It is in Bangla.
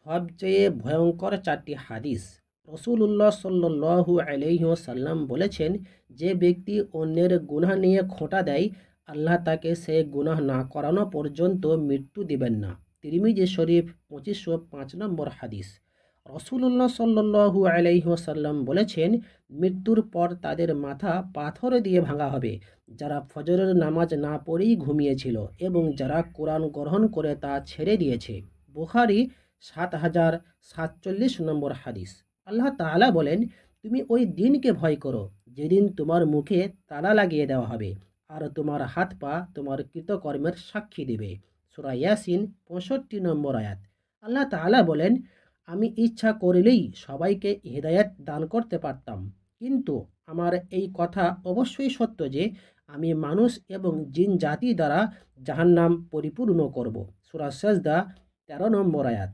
সবচেয়ে ভয়ঙ্কর চারটি হাদিস। রসুলুল্লাহ সাল্লাল্লাহু আলাইহি ওয়াসাল্লাম বলেছেন, যে ব্যক্তি অন্যের গুনাহ নিয়ে খোঁটা দেয়, আল্লাহ তাকে সে গুনাহ না করানো পর্যন্ত মৃত্যু দিবেন না। তিরমিজি শরীফ 2505 হাদিস। রসুলুল্লাহ সাল্লাল্লাহু আলাইহি ওয়াসাল্লাম বলেছেন, মৃত্যুর পর তাদের মাথা পাথর দিয়ে ভাঙা হবে, যারা ফজরের নামাজ না পড়েই ঘুমিয়েছিল এবং যারা কোরআন গ্রহণ করে তা ছেড়ে দিয়েছে। বুখারী 7047 হাদিস। আল্লাহ তাআলা বলেন, তুমি ওই দিনকে ভয় করো যেদিন তোমার মুখে তালা লাগিয়ে দেওয়া হবে আর তোমার হাত পা তোমার কৃতকর্মের সাক্ষী দেবে। সূরা ইয়াসিন 65 আয়াত। আল্লাহ তাআলা বলেন, আমি ইচ্ছা করলেই সবাইকে হেদায়েত দান করতে পারতাম, কিন্তু আমার এই কথা অবশ্যই সত্য যে আমি মানুষ এবং জিন জাতি দ্বারা জাহান্নাম পরিপূর্ণ করব। সূরা সাজদা 13 আয়াত।